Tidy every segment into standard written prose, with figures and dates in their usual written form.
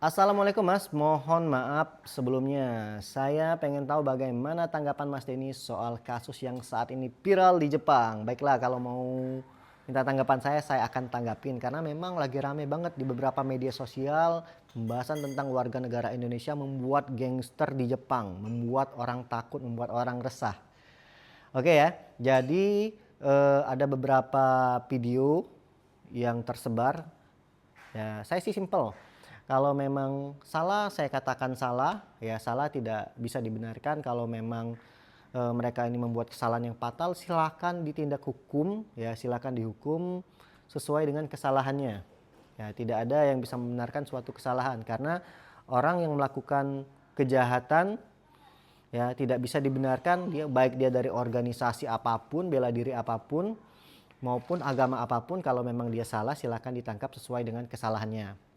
Assalamualaikum Mas, mohon maaf sebelumnya. Saya pengen tahu bagaimana tanggapan Mas Denny soal kasus yang saat ini viral di Jepang. Baiklah, kalau mau minta tanggapan saya akan tanggapin karena memang lagi rame banget di beberapa media sosial pembahasan tentang warga negara Indonesia membuat gangster di Jepang, membuat orang takut, membuat orang resah. Oke ya, jadi ada beberapa video yang tersebar. Ya, saya sih simple. Kalau memang salah, saya katakan salah. Ya, salah tidak bisa dibenarkan. Kalau memang mereka ini membuat kesalahan yang fatal, silakan ditindak hukum. Ya, silakan dihukum sesuai dengan kesalahannya. Ya, tidak ada yang bisa membenarkan suatu kesalahan karena orang yang melakukan kejahatan ya tidak bisa dibenarkan, dia baik dia dari organisasi apapun, bela diri apapun maupun agama apapun, kalau memang dia salah silakan ditangkap sesuai dengan kesalahannya.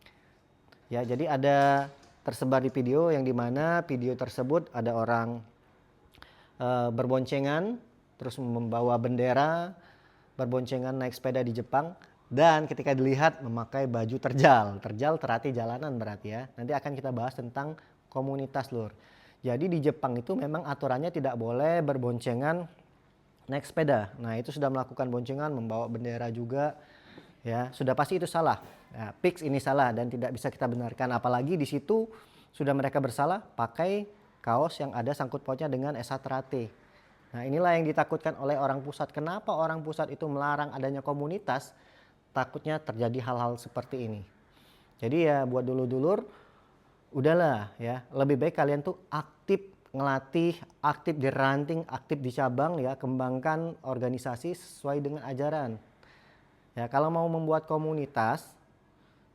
Ya, jadi ada tersebar di video yang dimana video tersebut ada orang berboncengan, terus membawa bendera, berboncengan naik sepeda di Jepang, dan ketika dilihat memakai baju terjal. Terjal terarti jalanan berarti ya. Nanti akan kita bahas tentang komunitas lur. Jadi di Jepang itu memang aturannya tidak boleh berboncengan naik sepeda. Nah itu sudah melakukan boncengan, membawa bendera juga. Ya, sudah pasti itu salah. Ya, fix ini salah dan tidak bisa kita benarkan. Apalagi di situ sudah mereka bersalah pakai kaos yang ada sangkut pautnya dengan Esatrate. Nah, inilah yang ditakutkan oleh orang pusat. Kenapa orang pusat itu melarang adanya komunitas? Takutnya terjadi hal-hal seperti ini. Jadi ya buat dulur-dulur, udahlah ya. Lebih baik kalian tuh aktif ngelatih, aktif di ranting, aktif di cabang ya. Kembangkan organisasi sesuai dengan ajaran. Ya, kalau mau membuat komunitas,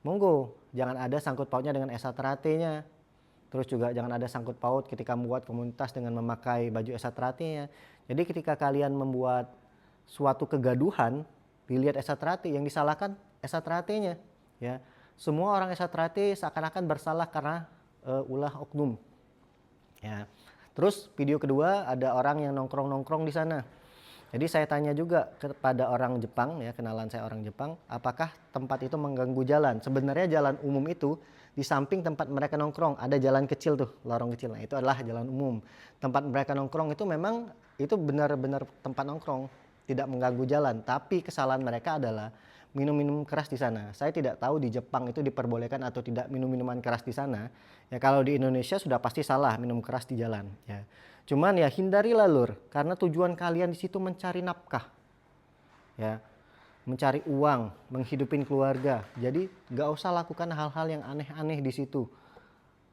monggo, jangan ada sangkut pautnya dengan Esatrate-nya. Terus juga jangan ada sangkut paut ketika membuat komunitas dengan memakai baju Esatrate-nya. Jadi ketika kalian membuat suatu kegaduhan, dilihat Esatrate, yang disalahkan Esatrate-nya. Ya, semua orang Esatrate seakan-akan bersalah karena ulah oknum. Ya. Terus video kedua ada orang yang nongkrong-nongkrong di sana. Jadi saya tanya juga kepada orang Jepang ya, kenalan saya orang Jepang, apakah tempat itu mengganggu jalan? Sebenarnya jalan umum itu di samping tempat mereka nongkrong ada jalan kecil tuh, lorong kecil. Nah, itu adalah jalan umum. Tempat mereka nongkrong itu memang itu benar-benar tempat nongkrong, tidak mengganggu jalan. Tapi kesalahan mereka adalah minum-minum keras di sana. Saya tidak tahu di Jepang itu diperbolehkan atau tidak minum minuman keras di sana. Ya kalau di Indonesia sudah pasti salah minum keras di jalan. Ya. Cuman ya hindarilah lur, karena tujuan kalian di situ mencari nafkah, ya, mencari uang, menghidupin keluarga. Jadi gak usah lakukan hal-hal yang aneh-aneh di situ.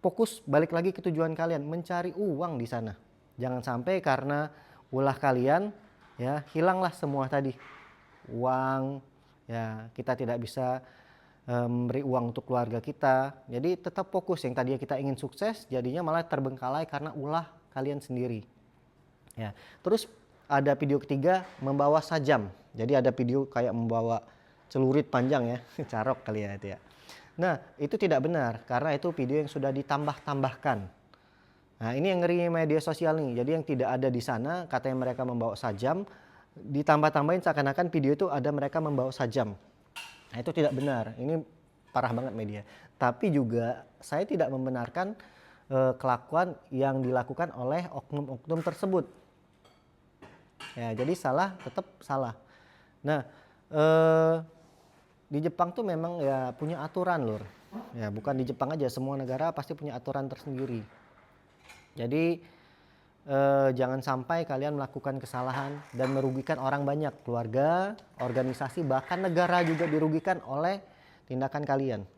Fokus balik lagi ke tujuan kalian, mencari uang di sana. Jangan sampai karena ulah kalian, ya hilanglah semua tadi uang. Ya kita tidak bisa memberi uang untuk keluarga kita. Jadi tetap fokus, yang tadinya kita ingin sukses, jadinya malah terbengkalai karena ulah kalian sendiri. Ya, terus ada video ketiga membawa sajam. Jadi ada video kayak membawa celurit panjang ya, carok kali ya itu ya. Nah, itu tidak benar karena itu video yang sudah ditambah-tambahkan. Nah, ini yang ngeri media sosial nih. Jadi yang tidak ada di sana katanya mereka membawa sajam, ditambah-tambahin seakan-akan video itu ada mereka membawa sajam. Nah, itu tidak benar. Ini parah banget media. Tapi juga saya tidak membenarkan kelakuan yang dilakukan oleh oknum-oknum tersebut. Ya, jadi salah tetap salah. Nah, di Jepang tuh memang ya punya aturan lur. Ya, bukan di Jepang aja, semua negara pasti punya aturan tersendiri. Jadi jangan sampai kalian melakukan kesalahan dan merugikan orang banyak, keluarga, organisasi, bahkan negara juga dirugikan oleh tindakan kalian.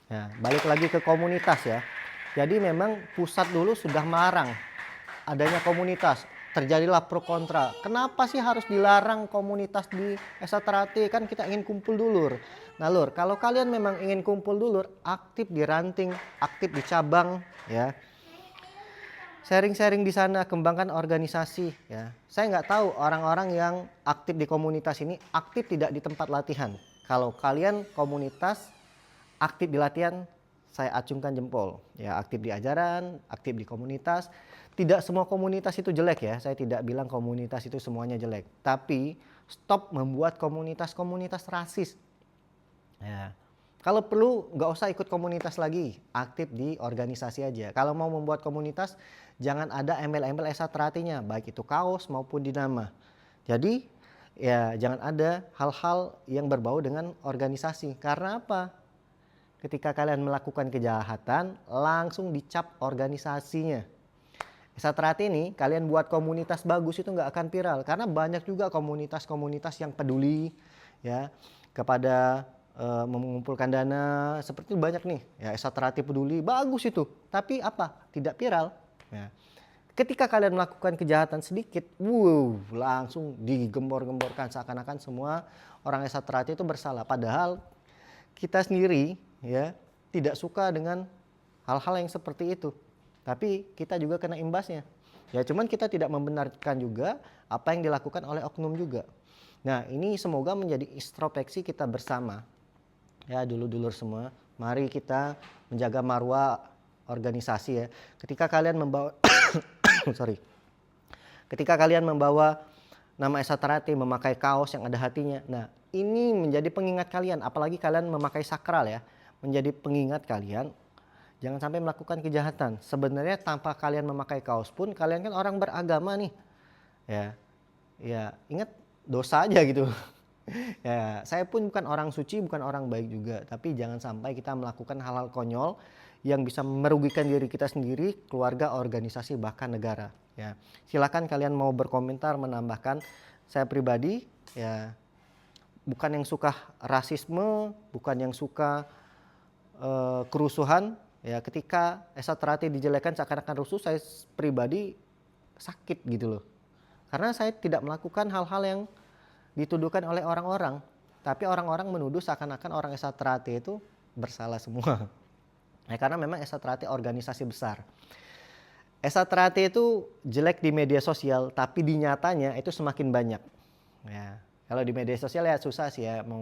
Nah, balik lagi ke komunitas ya. Jadi memang pusat dulu sudah melarang adanya komunitas. Terjadilah pro kontra. Kenapa sih harus dilarang komunitas di Esatrate? Kan kita ingin kumpul dulur. Nah lur, kalau kalian memang ingin kumpul dulur, aktif di ranting, aktif di cabang ya. Sharing-sharing di sana, kembangkan organisasi ya. Saya nggak tahu orang-orang yang aktif di komunitas ini aktif tidak di tempat latihan. Kalau kalian komunitas aktif di latihan, saya acungkan jempol. Ya, aktif di ajaran, aktif di komunitas. Tidak semua komunitas itu jelek ya. Saya tidak bilang komunitas itu semuanya jelek. Tapi stop membuat komunitas-komunitas rasis. Ya. Kalau perlu nggak usah ikut komunitas lagi, aktif di organisasi aja. Kalau mau membuat komunitas, jangan ada embel-embel esateratinya, baik itu kaos maupun di nama. Jadi ya jangan ada hal-hal yang berbau dengan organisasi. Karena apa? Ketika kalian melakukan kejahatan, langsung dicap organisasinya. Esaterati ini kalian buat komunitas bagus itu nggak akan viral karena banyak juga komunitas-komunitas yang peduli ya kepada mengumpulkan dana seperti itu banyak nih ya. Esaterati peduli bagus itu, tapi apa, tidak viral ya. Ketika kalian melakukan kejahatan sedikit, langsung digembor-gemborkan seakan-akan semua orang esaterati itu bersalah, padahal kita sendiri ya tidak suka dengan hal-hal yang seperti itu, tapi kita juga kena imbasnya ya. Cuman kita tidak membenarkan juga apa yang dilakukan oleh oknum juga. Nah, ini semoga menjadi introspeksi kita bersama ya, dulur-dulur semua. Mari kita menjaga marwah organisasi ya. Ketika kalian membawa ketika kalian membawa nama esaterati, memakai kaos yang ada hatinya, nah ini menjadi pengingat kalian. Apalagi kalian memakai sakral ya, menjadi pengingat kalian jangan sampai melakukan kejahatan. Sebenarnya tanpa kalian memakai kaos pun kalian kan orang beragama nih ya. Ya ingat dosa aja gitu. Ya, saya pun bukan orang suci, bukan orang baik juga, tapi jangan sampai kita melakukan hal-hal konyol yang bisa merugikan diri kita sendiri, keluarga, organisasi, bahkan negara. Ya, silakan kalian mau berkomentar, menambahkan. Saya pribadi ya bukan yang suka rasisme, bukan yang suka kerusuhan. Ya, ketika esaterati dijelekan seakan-akan rusuh, saya pribadi sakit gitu loh. Karena saya tidak melakukan hal-hal yang dituduhkan oleh orang-orang, tapi orang-orang menuduh seakan-akan orang esaterati itu bersalah semua. Ya, karena memang esaterati organisasi besar. Esaterati itu jelek di media sosial, tapi di nyatanya itu semakin banyak. Ya, kalau di media sosial ya susah sih ya mau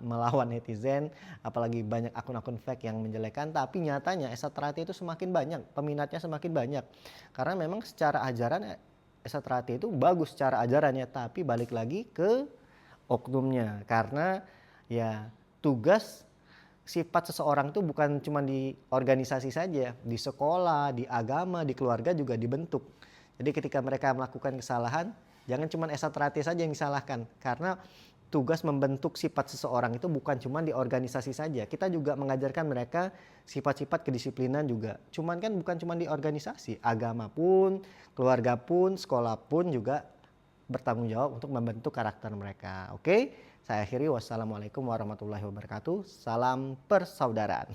melawan netizen, apalagi banyak akun-akun fake yang menjelekan. Tapi nyatanya esaterati itu semakin banyak, peminatnya semakin banyak. Karena memang secara ajaran esaterati itu bagus secara ajarannya, tapi balik lagi ke oknumnya. Karena ya tugas sifat seseorang itu bukan cuma di organisasi saja, di sekolah, di agama, di keluarga juga dibentuk. Jadi ketika mereka melakukan kesalahan, jangan cuma esaterati saja yang disalahkan, karena tugas membentuk sifat seseorang itu bukan cuma di organisasi saja. Kita juga mengajarkan mereka sifat-sifat kedisiplinan juga. Cuman kan bukan cuma di organisasi, agama pun, keluarga pun, sekolah pun juga bertanggung jawab untuk membentuk karakter mereka. Oke, saya akhiri. Wassalamualaikum warahmatullahi wabarakatuh. Salam persaudaraan.